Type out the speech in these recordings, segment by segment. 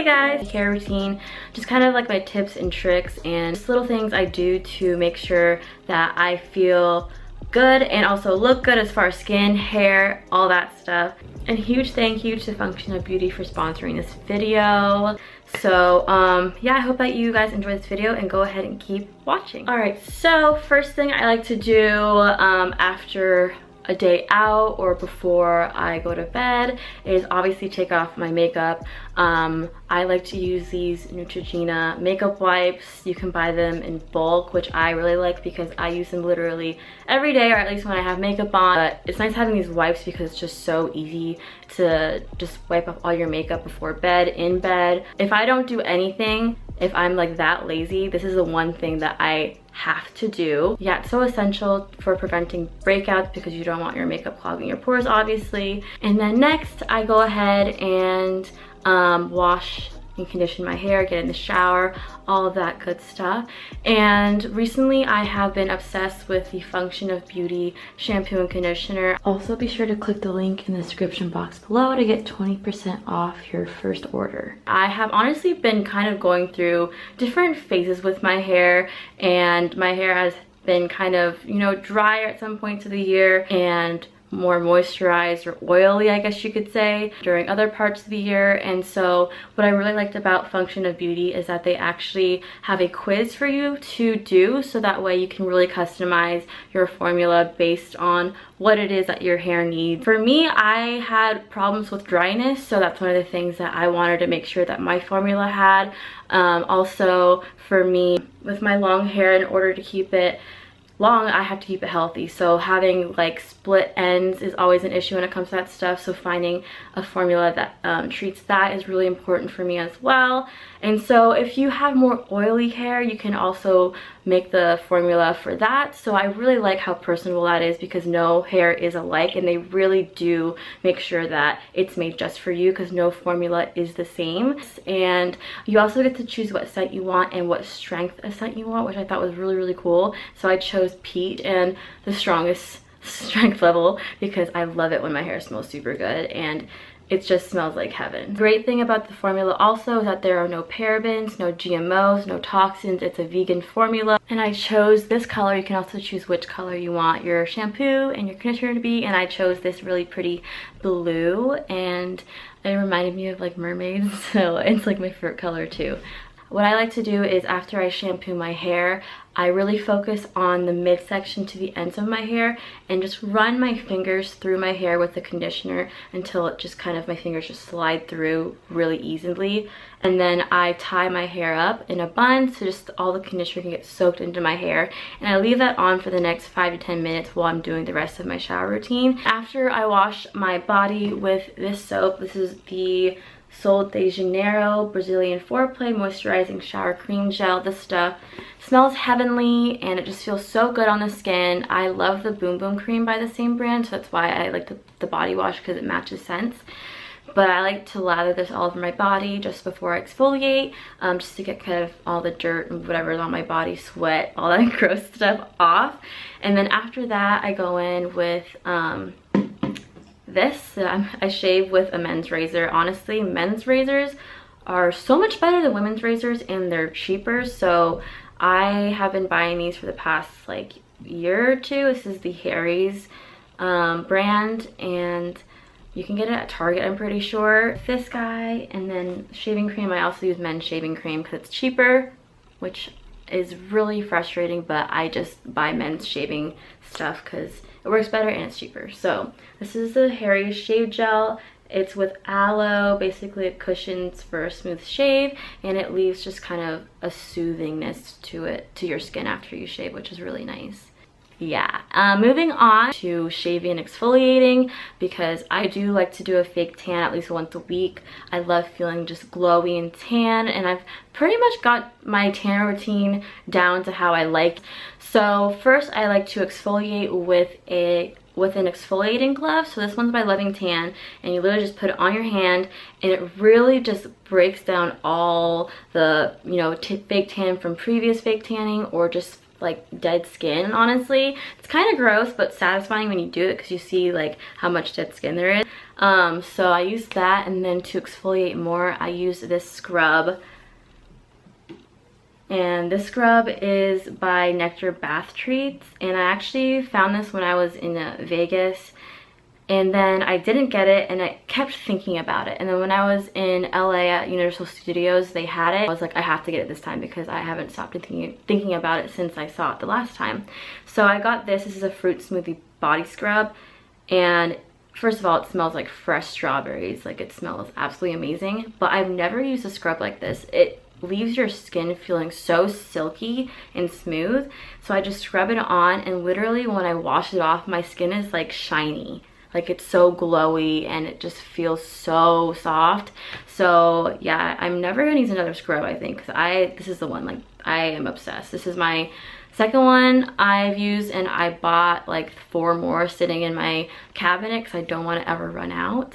Hey guys, hair routine, just kind of like my tips and tricks and just little things I do to make sure that I feel good and also look good as far as skin, hair, all that stuff. And huge thank you to Function of Beauty for sponsoring this video. So yeah, I hope that you guys enjoy this video and go ahead and keep watching. All right, so first thing I like to do after a day out or before I go to bed is obviously take off my makeup. I like to use these Neutrogena makeup wipes. You can buy them in bulk, which I really like because I use them literally every day, or at least when I have makeup on. But it's nice having these wipes because it's just so easy to just wipe off all your makeup before bed, in bed. If I don't do anything, if I'm like that lazy, this is the one thing that I have to do. Yeah, it's so essential for preventing breakouts because you don't want your makeup clogging your pores, obviously. And then next, I go ahead and wash and condition my hair, get in the shower, all of that good stuff. And recently I have been obsessed with the Function of Beauty shampoo and conditioner. Also be sure to click the link in the description box below to get 20% off your first order. I have honestly been kind of going through different phases with my hair, and my hair has been kind of, you know, drier at some points of the year and more moisturized or oily, I guess you could say, during other parts of the year. And so what I really liked about Function of Beauty is that they actually have a quiz for you to do, so that way you can really customize your formula based on what it is that your hair needs. For me, I had problems with dryness, so that's one of the things that I wanted to make sure that my formula had. Also for me, with my long hair, in order to keep it long, I have to keep it healthy, so having like split ends is always an issue when it comes to that stuff. So finding a formula that treats that is really important for me as well. And so if you have more oily hair, you can also make the formula for that. So I really like how personable that is, because no hair is alike, and they really do make sure that it's made just for you, because no formula is the same. And you also get to choose what scent you want and what strength of scent you want, which I thought was really cool. So I chose peach and the strongest strength level because I love it when my hair smells super good and it just smells like heaven. Great thing about the formula also is that there are no parabens, no GMOs, no toxins. It's a vegan formula. And I chose this color. You can also choose which color you want your shampoo and your conditioner to be. And I chose this really pretty blue, and it reminded me of like mermaids. So it's like my favorite color too. What I like to do is after I shampoo my hair, I really focus on the midsection to the ends of my hair and just run my fingers through my hair with the conditioner until it just kind of, my fingers just slide through really easily. And then I tie my hair up in a bun so just all the conditioner can get soaked into my hair. And I leave that on for the next 5 to 10 minutes while I'm doing the rest of my shower routine. After I wash my body with this soap, this is the Sol de Janeiro Brazilian Foreplay Moisturizing Shower Cream Gel. This stuff smells heavenly and it just feels so good on the skin. I love the Boom Boom cream by the same brand, so that's why I like the body wash, because it matches scents. But I like to lather this all over my body just before I exfoliate, just to get kind of all the dirt and whatever's on my body, sweat, all that gross stuff off. And then after that, I go in with this. I shave with a men's razor. Honestly, men's razors are so much better than women's razors, and they're cheaper. So I have been buying these for the past like year or two. This is the Harry's brand, and you can get it at Target, I'm pretty sure. This guy, and then shaving cream. I also use men's shaving cream because it's cheaper, which is really frustrating, but I just buy men's shaving stuff because it works better and it's cheaper. So this is the Harry's Shave Gel. It's with aloe. Basically it cushions for a smooth shave, and it leaves just kind of a soothingness to your skin after you shave, which is really nice. Yeah, moving on to shaving and exfoliating, because I do like to do a fake tan at least once a week. I love feeling just glowy and tan, and I've pretty much got my tan routine down to how I like. So first I like to exfoliate with an exfoliating glove. So this one's by Loving Tan, and you literally just put it on your hand, and it really just breaks down all the, you know, fake tan from previous fake tanning, or just like dead skin, honestly. It's kind of gross but satisfying when you do it because you see like how much dead skin there is. So I use that, and then to exfoliate more I use this scrub. And this scrub is by Nectar Bath Treats, and I actually found this when I was in Vegas, and then I didn't get it and I kept thinking about it, and then when I was in LA at Universal Studios they had it. I was like, I have to get it this time because I haven't stopped thinking about it since I saw it the last time. So I got this. This is a fruit smoothie body scrub, and first of all, it smells like fresh strawberries. Like, it smells absolutely amazing, but I've never used a scrub like this. It leaves your skin feeling so silky and smooth. So I just scrub it on, and literally when I wash it off, my skin is like shiny. Like, it's so glowy and it just feels so soft. So yeah, I'm never gonna use another scrub, I think, because this is the one, like, I am obsessed. This is my second one I've used, and I bought like 4 more sitting in my cabinet because I don't want to ever run out.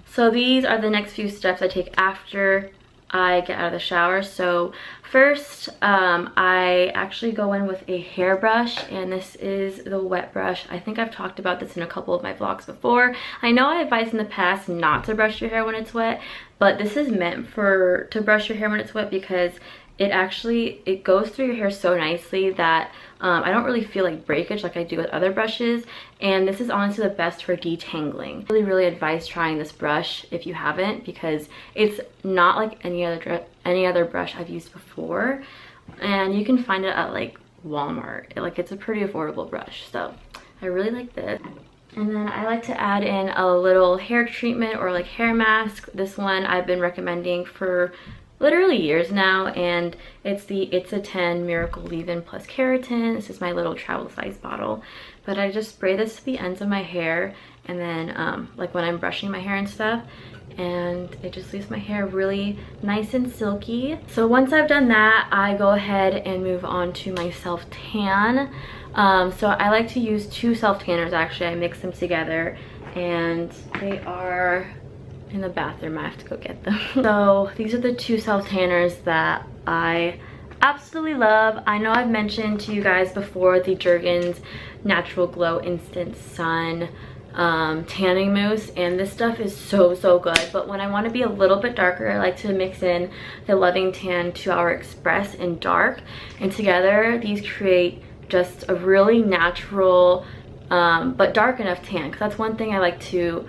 So these are the next few steps I take after I get out of the shower. So first, I actually go in with a hairbrush, and this is the wet brush. I think I've talked about this in a couple of my vlogs before. I know I advised in the past not to brush your hair when it's wet, but this is meant to brush your hair when it's wet because it goes through your hair so nicely that I don't really feel like breakage like I do with other brushes, and this is honestly the best for detangling. I really advise trying this brush if you haven't, because it's not like any other brush I've used before, and you can find it at like Walmart. It's a pretty affordable brush, so I really like this. And then I like to add in a little hair treatment or like hair mask. This one I've been recommending for literally years now, and it's the It's a 10 Miracle Leave-In Plus Keratin. This is my little travel size bottle, but I just spray this to the ends of my hair, and then like when I'm brushing my hair and stuff, and it just leaves my hair really nice and silky. So once I've done that, I go ahead and move on to my self tan. So I like to use 2 self tanners. Actually, I mix them together, and they are in the bathroom. I have to go get them. So these are the 2 self tanners that I absolutely love. I know I've mentioned to you guys before the Jergens Natural Glow Instant Sun tanning mousse, and this stuff is so good. But when I want to be a little bit darker, I like to mix in the Loving Tan 2 Hour Express in dark, and together these create just a really natural but dark enough tan, because that's one thing I like to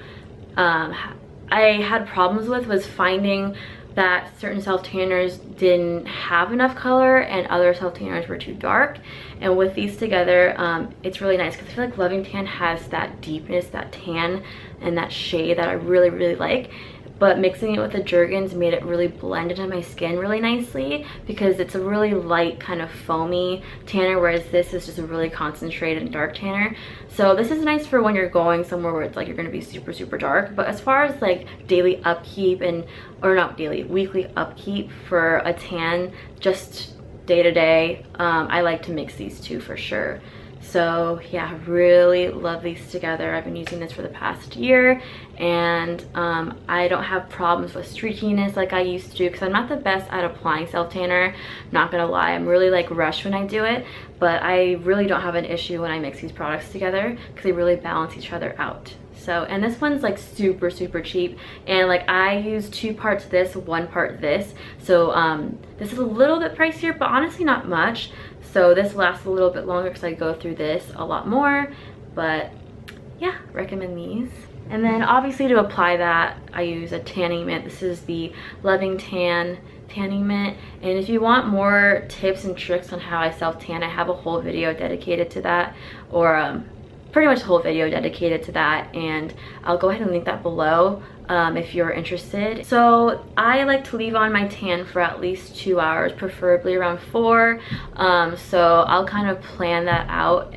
I had problems with, was finding that certain self tanners didn't have enough color and other self tanners were too dark. And with these together, it's really nice because I feel like Loving Tan has that deepness, that tan, and that shade that I really like. But mixing it with the Jergens made it really blend into my skin really nicely, because it's a really light kind of foamy tanner, whereas this is just a really concentrated and dark tanner. So this is nice for when you're going somewhere where it's like you're gonna be super dark. But as far as like daily upkeep weekly upkeep for a tan, just day to day, I like to mix these 2 for sure. So yeah, really love these together. I've been using this for the past year, and I don't have problems with streakiness like I used to, because I'm not the best at applying self tanner, not gonna lie. I'm really like rushed when I do it, but I really don't have an issue when I mix these products together because they really balance each other out. So, and this one's like super cheap, and like I use 2 parts this, 1 part this. So this is a little bit pricier, but honestly not much. So this lasts a little bit longer because I go through this a lot more. But yeah, recommend these. And then obviously to apply that, I use a tanning mitt. This is the Loving Tan tanning mitt. And if you want more tips and tricks on how I self tan, I have a whole video dedicated to that, or pretty much a whole video dedicated to that, and I'll go ahead and link that below if you're interested. So I like to leave on my tan for at least 2 hours, preferably around 4. So I'll kind of plan that out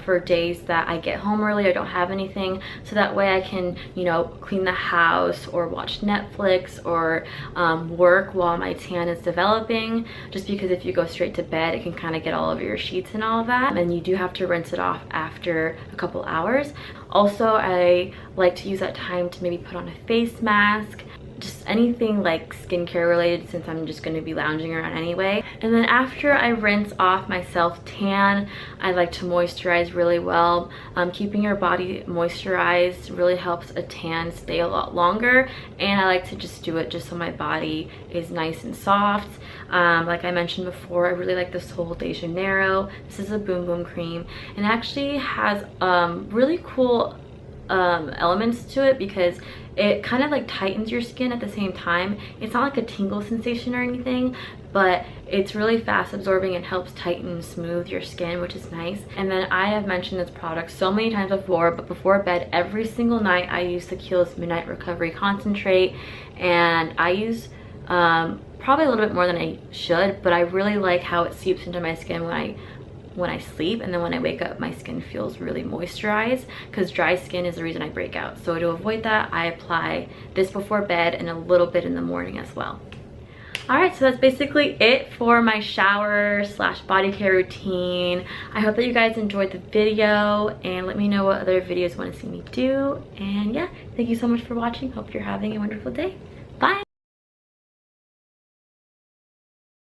for days that I get home early, I don't have anything, so that way I can, you know, clean the house or watch Netflix or work while my tan is developing, just because if you go straight to bed, it can kind of get all over your sheets and all of that, and you do have to rinse it off after a couple hours. Also, I like to use that time to maybe put on a face mask. just anything like skincare related, since I'm just going to be lounging around anyway. And then after I rinse off my self tan, I like to moisturize really well. Keeping your body moisturized really helps a tan stay a lot longer, and I like to just do it just so my body is nice and soft. Like I mentioned before, I really like the Sol de Janeiro. This is a Boom Boom cream, and it actually has really cool elements to it, because it kind of like tightens your skin at the same time. It's not like a tingle sensation or anything, but it's really fast absorbing and helps tighten and smooth your skin, which is nice. And then I have mentioned this product so many times before, but before bed every single night I use the Kiehl's Midnight Recovery Concentrate, and I use probably a little bit more than I should, but I really like how it seeps into my skin when I sleep, and then when I wake up my skin feels really moisturized, because dry skin is the reason I break out. So to avoid that, I apply this before bed and a little bit in the morning as well. Alright, so that's basically it for my shower slash body care routine. I hope that you guys enjoyed the video, and let me know what other videos you want to see me do. And yeah, thank you so much for watching. Hope you're having a wonderful day. Bye!